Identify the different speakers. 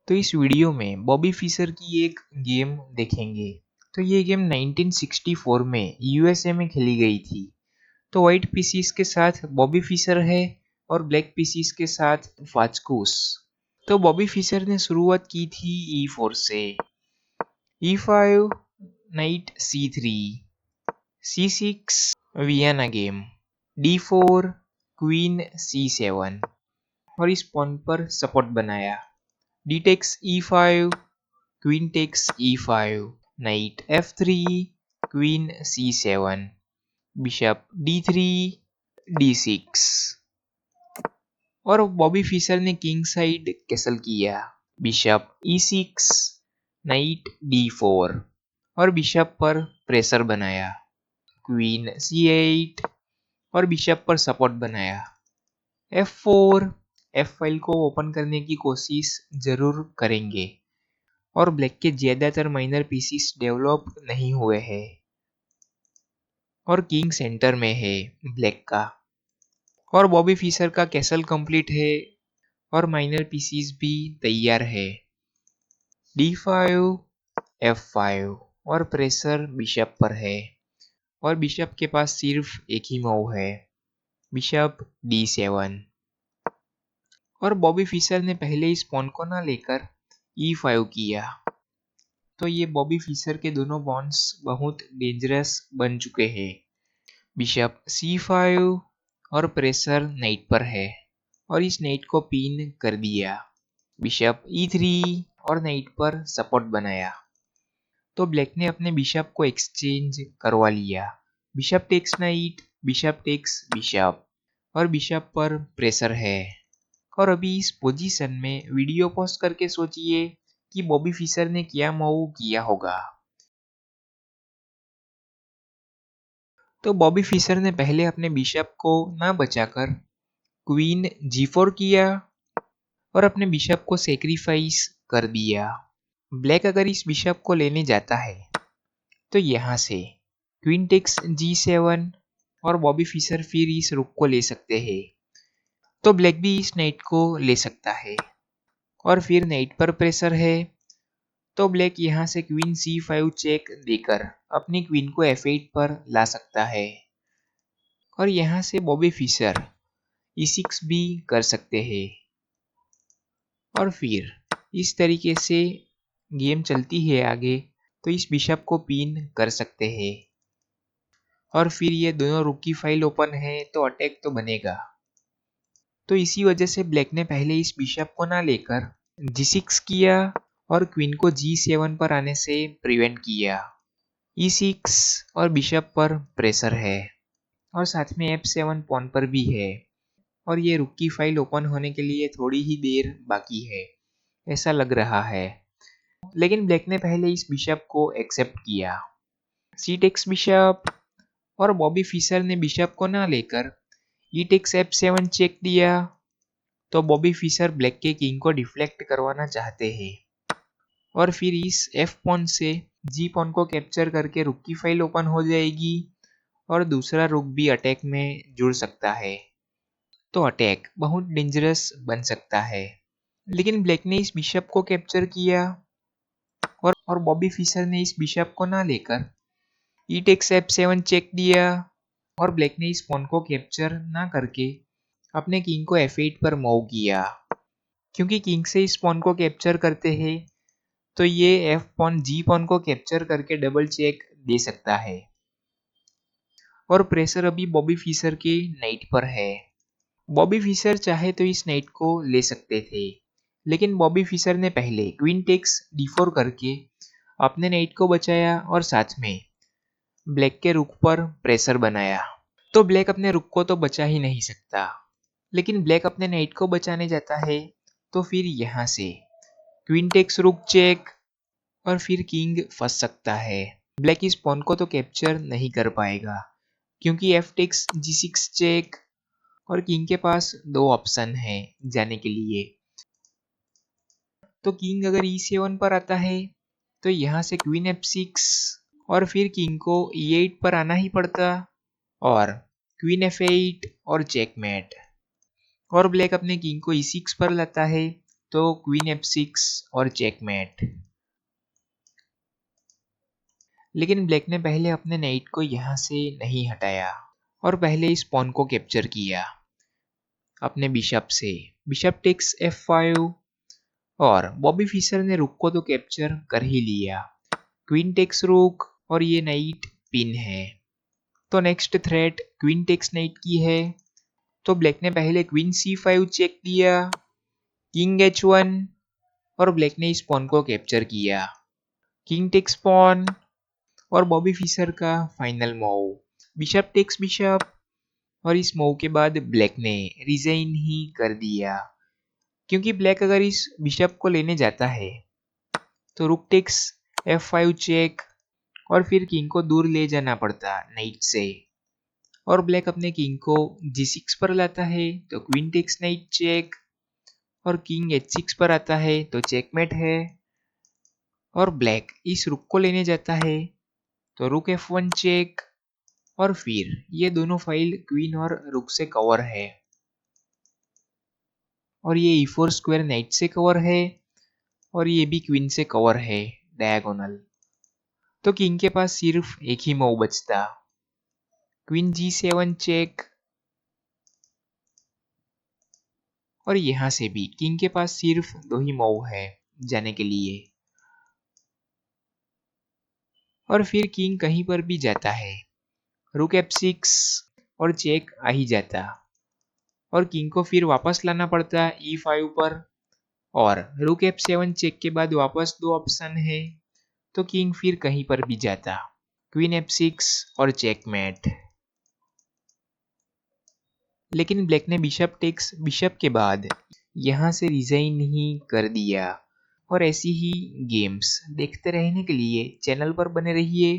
Speaker 1: तो इस वीडियो में बॉबी फिशर की एक गेम देखेंगे। तो ये गेम 1964 में यूएसए में खेली गई थी। तो वाइट पीसीस के साथ बॉबी फिशर है और ब्लैक पीसीस के साथ फाचकूस। तो बॉबी फिशर ने शुरुआत की थी E4 से। E5 night C3, C6 Vienna game, D4 queen C7 और इस पॉन पर सपोर्ट बनाया। D takes E5, Queen takes E5, Knight F3, Queen C7, Bishop D3, D6 और बॉबी फिशर ने किंग साइड कैसल किया। बिशप E6, नाइट D4 और bishop पर pressure बनाया। क्वीन C8 और बिशप पर सपोर्ट बनाया। F4, F5 को ओपन करने की कोशिश जरूर करेंगे और ब्लैक के ज्यादातर माइनर पीसीस डेवलप नहीं हुए हैं और किंग सेंटर में है ब्लैक का और बॉबी फिशर का कैसल कंप्लीट है और माइनर पीसीस भी तैयार है। D5, F5 और प्रेशर बिशप पर है और बिशप के पास सिर्फ एक ही मूव है, बिशप D7 और बॉबी फिशर ने पहले इस पॉन को ना लेकर E5 किया। तो ये बॉबी फिशर के दोनों पॉन्स बहुत डेंजरस बन चुके हैं। बिशप C5 और प्रेशर नाइट पर है और इस नाइट को पिन कर दिया। बिशप E3 और नाइट पर सपोर्ट बनाया। तो ब्लैक ने अपने बिशप को एक्सचेंज करवा लिया। Bishop takes knight, bishop takes bishop और बिशप पर प्रेशर है। और अभी इस पोजीशन में वीडियो पॉज करके सोचिए कि बॉबी फिशर ने क्या मूव किया होगा। तो बॉबी फिशर ने पहले अपने बिशप को ना बचाकर क्वीन G4 किया और अपने बिशप को सेक्रीफाइस कर दिया। ब्लैक अगर इस बिशप को लेने जाता है तो यहाँ से क्वीन टेक्स G7 और बॉबी फिशर फिर इस रुक को ले सकते हैं। तो ब्लैक भी इस नाइट को ले सकता है और फिर नाइट पर प्रेशर है। तो ब्लैक यहाँ से क्वीन C5 चेक देकर अपनी क्वीन को F8 पर ला सकता है और यहाँ से बॉबी फिशर E6 भी कर सकते हैं और फिर इस तरीके से गेम चलती है आगे। तो इस बिशप को पिन कर सकते हैं और फिर ये दोनों रुक की फाइल ओपन है तो अटैक तो बनेगा। तो इसी वजह से ब्लैक ने पहले इस बिशप को ना लेकर G6 किया और क्वीन को G7 पर आने से प्रिवेंट किया। E6 और बिशप पर प्रेशर है और साथ में F7 पॉन पर भी है और ये रुक की फाइल ओपन होने के लिए थोड़ी ही देर बाकी है ऐसा लग रहा है। लेकिन ब्लैक ने पहले इस बिशप को एक्सेप्ट किया। C टेक्स बिशप और बॉबी फिशर ने बिशप को ना लेकर E टेक्स F7 चेक दिया। तो बॉबी फिशर ब्लैक के किंग को डिफ्लेक्ट करवाना चाहते हैं और फिर इस F पॉन से G पॉन को कैप्चर करके रुक की फाइल ओपन हो जाएगी और दूसरा रुक भी अटैक में जुड़ सकता है। तो अटैक बहुत डेंजरस बन सकता है। लेकिन ब्लैक ने इस बिशप को कैप्चर किया और बॉबी फिशर ने इस बिशप को ना लेकर E टेक्स F7 चेक दिया और ब्लैक ने इस पॉन को कैप्चर ना करके अपने किंग को F8 पर मूव किया। क्योंकि किंग से इस पॉन को कैप्चर करते हैं तो ये F पॉन G पॉन को कैप्चर करके डबल चेक दे सकता है और प्रेशर अभी बॉबी फिशर के नाइट पर है। बॉबी फिशर चाहे तो इस नाइट को ले सकते थे लेकिन बॉबी फिशर ने पहले क्वीन टेक्स D4 करके अपने नाइट को बचाया और साथ में ब्लैक के रुक पर प्रेशर बनाया। तो ब्लैक अपने रुक को तो बचा ही नहीं सकता लेकिन ब्लैक अपने नाइट को बचाने जाता है तो फिर यहाँ से क्वीन टेक्स रुक चेक और फिर किंग फंस सकता है। ब्लैक इस पॉन को तो कैप्चर नहीं कर पाएगा क्योंकि F टेक्स G6 चेक और किंग के पास दो ऑप्शन है जाने के लिए। तो किंग अगर E7 पर आता है तो यहाँ से क्वीन F6 और फिर किंग को E8 पर आना ही पड़ता और क्वीन F8 और चेकमेट और ब्लैक अपने किंग को E6 पर लाता है तो क्वीन F6 और चेकमेट। लेकिन ब्लैक ने पहले अपने नाइट को यहाँ से नहीं हटाया और पहले इस पॉन को कैप्चर किया अपने बिशप से। बिशप टेक्स F5 और बॉबी फिशर ने रुक को तो कैप्चर कर ही लिया। क्वीन टेक्स रुक और ये नाइट पिन है। तो next threat queen takes knight की है। तो ब्लैक ने पहले क्वीन C5 चेक दिया, किंग H1 और ब्लैक ने इस पॉन को कैप्चर किया। किंग टेक्स पॉन और बॉबी फिशर का final move bishop takes bishop और इस मूव के बाद ब्लैक ने रिजाइन ही कर दिया, क्योंकि ब्लैक अगर इस बिशप को लेने जाता है तो रुक टेक्स F5 चेक और फिर किंग को दूर ले जाना पड़ता नाइट से, और ब्लैक अपने किंग को G6 पर लाता है तो क्वीन टेक्स नाइट चेक और किंग H6 पर आता है तो चेकमेट है, और ब्लैक इस रुक को लेने जाता है तो रुक F1 चेक और फिर ये दोनों फाइल क्वीन और रुक से कवर है, और ये E4 स्क्वायर नाइट से कवर है और ये भी क्वीन से कवर है डायगोनल। तो किंग के पास सिर्फ एक ही मूव बचता, क्वीन G7 चेक, और यहां से भी किंग के पास सिर्फ दो ही मूव है जाने के लिए, और फिर किंग कहीं पर भी जाता है रुक F6 और चेक आ ही जाता, और किंग को फिर वापस लाना पड़ता E5 पर, और रुक F7 चेक के बाद वापस दो ऑप्शन है तो किंग फिर कहीं पर भी जाता, क्वीन F6 और चेकमेट। लेकिन ब्लैक ने बिशप टेक्स बिशप के बाद यहाँ से रिजाइन ही कर दिया, और ऐसी ही गेम्स देखते रहने के लिए चैनल पर बने रहिए।